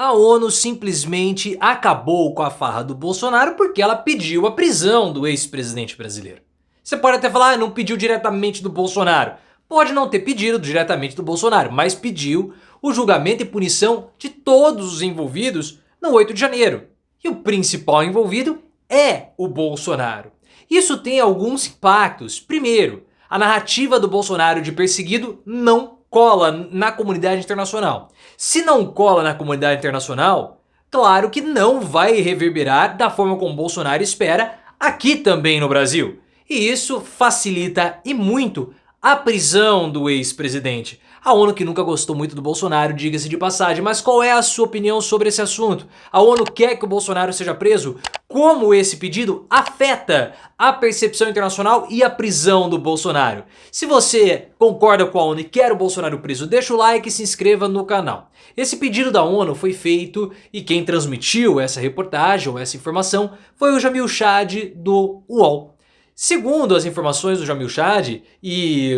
A ONU simplesmente acabou com a farra do Bolsonaro porque ela pediu a prisão do ex-presidente brasileiro. Você pode até falar, não pediu diretamente do Bolsonaro. Pode não ter pedido diretamente do Bolsonaro, mas pediu o julgamento e punição de todos os envolvidos no 8 de janeiro. E o principal envolvido é o Bolsonaro. Isso tem alguns impactos. Primeiro, a narrativa do Bolsonaro de perseguido não cola na comunidade internacional. Se não cola na comunidade internacional, claro que não vai reverberar da forma como Bolsonaro espera aqui também no Brasil. E isso facilita e muito a prisão do ex-presidente. A ONU que nunca gostou muito do Bolsonaro, diga-se de passagem, mas qual é a sua opinião sobre esse assunto? A ONU quer que o Bolsonaro seja preso? Como esse pedido afeta a percepção internacional e a prisão do Bolsonaro? Se você concorda com a ONU e quer o Bolsonaro preso, deixa o like e se inscreva no canal. Esse pedido da ONU foi feito e quem transmitiu essa reportagem ou essa informação foi o Jamil Chad do UOL. Segundo as informações do Jamil Chad e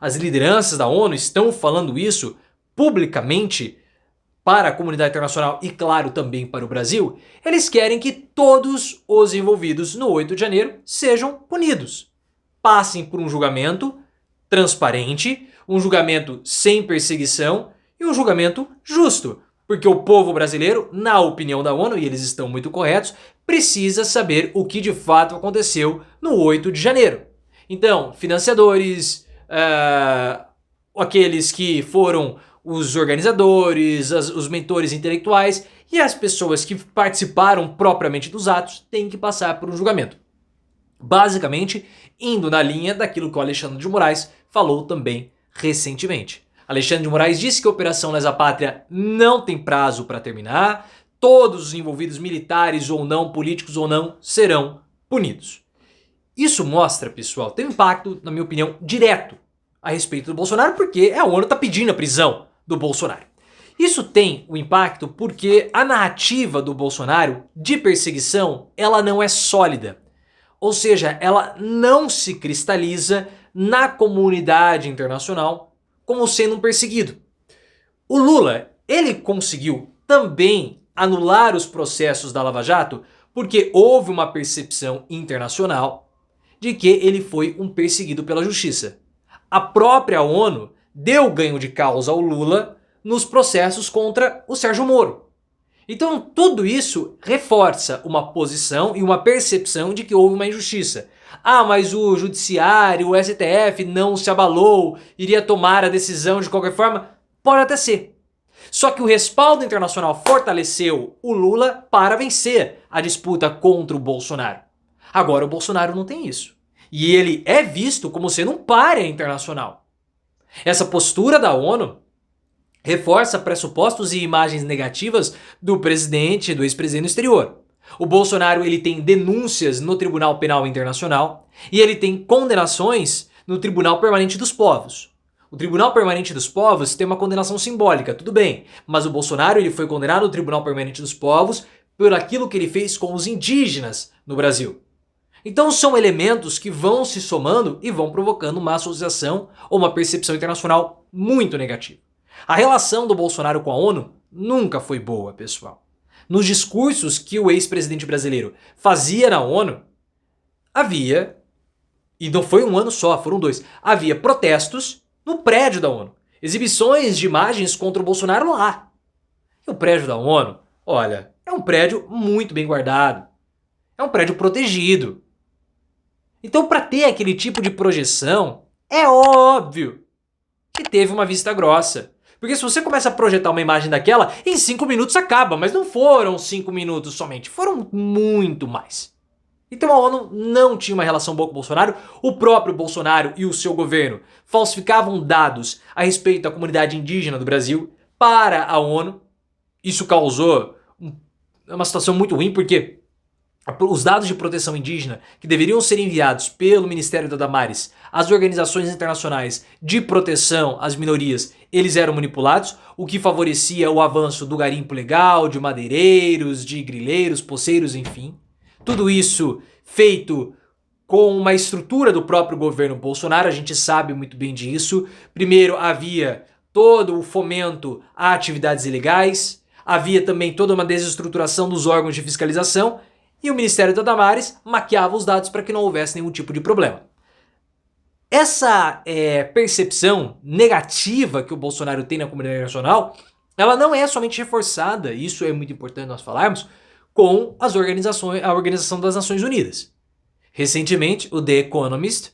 as lideranças da ONU estão falando isso publicamente para a comunidade internacional e, claro, também para o Brasil, eles querem que todos os envolvidos no 8 de janeiro sejam punidos. Passem por um julgamento transparente, um julgamento sem perseguição e um julgamento justo. Porque o povo brasileiro, na opinião da ONU, e eles estão muito corretos, precisa saber o que de fato aconteceu no 8 de janeiro. Então, financiadores, aqueles que foram os organizadores, os mentores intelectuais e as pessoas que participaram propriamente dos atos têm que passar por um julgamento. Basicamente, indo na linha daquilo que o Alexandre de Moraes falou também recentemente. Alexandre de Moraes disse que a Operação Lesa Pátria não tem prazo para terminar, todos os envolvidos, militares ou não, políticos ou não, serão punidos. Isso mostra, pessoal, tem um impacto, na minha opinião, direto a respeito do Bolsonaro, porque a ONU está pedindo a prisão do Bolsonaro. Isso tem um impacto porque a narrativa do Bolsonaro de perseguição, ela não é sólida. Ou seja, ela não se cristaliza na comunidade internacional como sendo um perseguido. O Lula, ele conseguiu também anular os processos da Lava Jato porque houve uma percepção internacional de que ele foi um perseguido pela justiça. A própria ONU deu ganho de causa ao Lula nos processos contra o Sérgio Moro. Então tudo isso reforça uma posição e uma percepção de que houve uma injustiça. Ah, mas o judiciário, o STF não se abalou, iria tomar a decisão de qualquer forma? Pode até ser. Só que o respaldo internacional fortaleceu o Lula para vencer a disputa contra o Bolsonaro. Agora o Bolsonaro não tem isso. E ele é visto como sendo um pária internacional. Essa postura da ONU reforça pressupostos e imagens negativas do presidente, do ex-presidente no exterior. O Bolsonaro ele tem denúncias no Tribunal Penal Internacional e ele tem condenações no Tribunal Permanente dos Povos. O Tribunal Permanente dos Povos tem uma condenação simbólica, tudo bem, mas o Bolsonaro ele foi condenado no Tribunal Permanente dos Povos por aquilo que ele fez com os indígenas no Brasil. Então são elementos que vão se somando e vão provocando uma associação ou uma percepção internacional muito negativa. A relação do Bolsonaro com a ONU nunca foi boa, pessoal. Nos discursos que o ex-presidente brasileiro fazia na ONU, havia, e não foi um ano só, foram 2, havia protestos no prédio da ONU. Exibições de imagens contra o Bolsonaro lá. E o prédio da ONU, olha, é um prédio muito bem guardado. É um prédio protegido. Então, para ter aquele tipo de projeção, é óbvio que teve uma vista grossa. Porque se você começa a projetar uma imagem daquela, em 5 minutos acaba, mas não foram 5 minutos somente, foram muito mais. Então a ONU não tinha uma relação boa com o Bolsonaro, o próprio Bolsonaro e o seu governo falsificavam dados a respeito da comunidade indígena do Brasil para a ONU. Isso causou uma situação muito ruim, porque os dados de proteção indígena que deveriam ser enviados pelo Ministério da Damares às organizações internacionais de proteção às minorias, eles eram manipulados, o que favorecia o avanço do garimpo legal, de madeireiros, de grileiros, poceiros, enfim. Tudo isso feito com uma estrutura do próprio governo Bolsonaro, a gente sabe muito bem disso. Primeiro havia todo o fomento a atividades ilegais, Havia também toda uma desestruturação dos órgãos de fiscalização e o Ministério da Damares maquiava os dados para que não houvesse nenhum tipo de problema. Essa percepção negativa que o Bolsonaro tem na comunidade internacional, ela não é somente reforçada, isso é muito importante nós falarmos, com a Organização das Nações Unidas. Recentemente, o The Economist,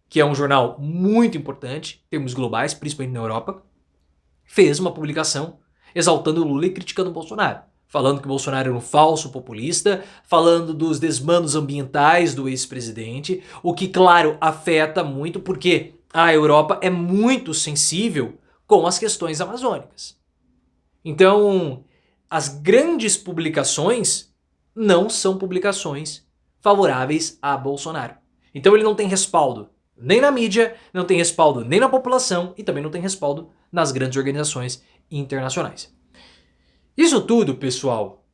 que é um jornal muito importante em termos globais, principalmente na Europa, fez uma publicação exaltando o Lula e criticando o Bolsonaro. Falando que o Bolsonaro era um falso populista, falando dos desmandos ambientais do ex-presidente, o que, claro, afeta muito porque a Europa é muito sensível com as questões amazônicas. Então, as grandes publicações não são publicações favoráveis a Bolsonaro. Então ele não tem respaldo nem na mídia, não tem respaldo nem na população e também não tem respaldo nas grandes organizações internacionais. Isso tudo, pessoal,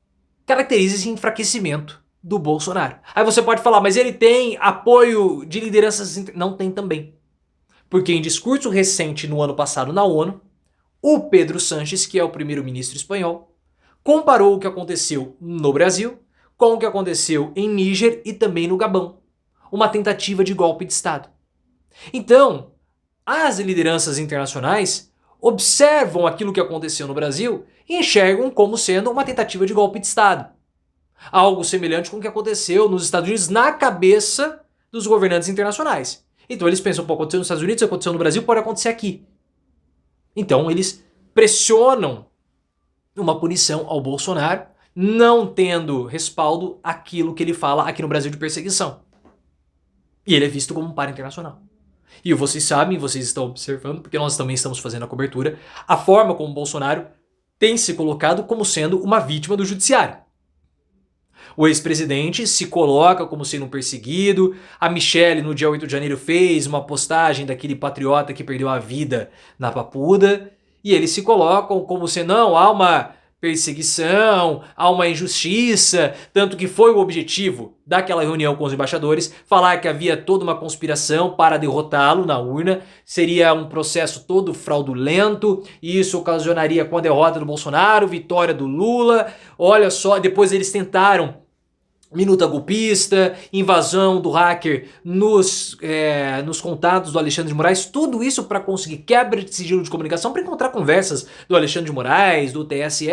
caracteriza esse enfraquecimento do Bolsonaro. Aí você pode falar, mas ele tem apoio de lideranças... Não tem também. Porque em discurso recente no ano passado na ONU, o Pedro Sánchez, que é o primeiro-ministro espanhol, comparou o que aconteceu no Brasil com o que aconteceu em Níger e também no Gabão. Uma tentativa de golpe de Estado. Então, as lideranças internacionais observam aquilo que aconteceu no Brasil e enxergam como sendo uma tentativa de golpe de Estado. Algo semelhante com o que aconteceu nos Estados Unidos na cabeça dos governantes internacionais. Então eles pensam, pô, aconteceu nos Estados Unidos, aconteceu no Brasil, pode acontecer aqui. Então eles pressionam uma punição ao Bolsonaro, não tendo respaldo aquilo que ele fala aqui no Brasil de perseguição. E ele é visto como um par internacional. E vocês sabem, vocês estão observando, porque nós também estamos fazendo a cobertura, a forma como o Bolsonaro tem se colocado como sendo uma vítima do judiciário. O ex-presidente se coloca como sendo um perseguido. A Michelle, no dia 8 de janeiro, fez uma postagem daquele patriota que perdeu a vida na Papuda. E eles se colocam como se não, há uma perseguição, há uma injustiça. Tanto que foi o objetivo daquela reunião com os embaixadores falar que havia toda uma conspiração para derrotá-lo na urna. Seria um processo todo fraudulento. E isso ocasionaria com a derrota do Bolsonaro, vitória do Lula. Olha só, depois eles tentaram minuta golpista, invasão do hacker nos contatos do Alexandre de Moraes, tudo isso para conseguir quebra de sigilo de comunicação, para encontrar conversas do Alexandre de Moraes, do TSE,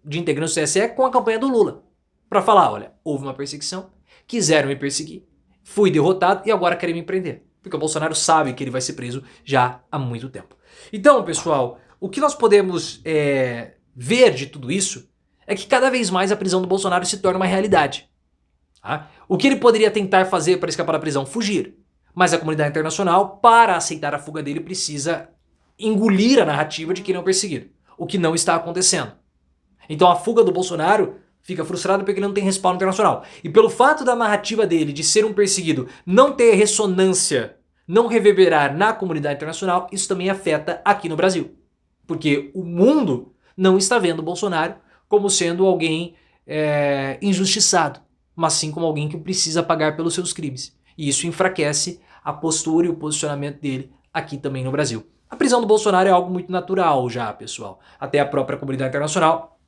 de integrantes do TSE, com a campanha do Lula. Para falar, olha, houve uma perseguição, quiseram me perseguir, fui derrotado e agora querem me prender. Porque o Bolsonaro sabe que ele vai ser preso já há muito tempo. Então, pessoal, o que nós podemos ver de tudo isso é que cada vez mais a prisão do Bolsonaro se torna uma realidade. O que ele poderia tentar fazer para escapar da prisão? Fugir. Mas a comunidade internacional, para aceitar a fuga dele, precisa engolir a narrativa de que ele é um perseguido. O que não está acontecendo. Então a fuga do Bolsonaro fica frustrada porque ele não tem respaldo internacional. E pelo fato da narrativa dele de ser um perseguido não ter ressonância, não reverberar na comunidade internacional, isso também afeta aqui no Brasil. Porque o mundo não está vendo o Bolsonaro como sendo alguém injustiçado, mas sim como alguém que precisa pagar pelos seus crimes. E isso enfraquece a postura e o posicionamento dele aqui também no Brasil. A prisão do Bolsonaro é algo muito natural já, pessoal. Até a própria comunidade internacional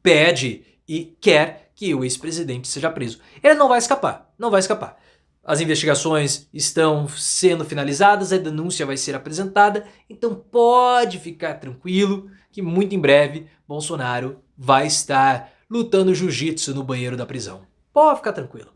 pede e quer que o ex-presidente seja preso. Ele não vai escapar, não vai escapar. As investigações estão sendo finalizadas, a denúncia vai ser apresentada, então pode ficar tranquilo que muito em breve Bolsonaro vai estar lutando jiu-jitsu no banheiro da prisão. Pode ficar tranquilo.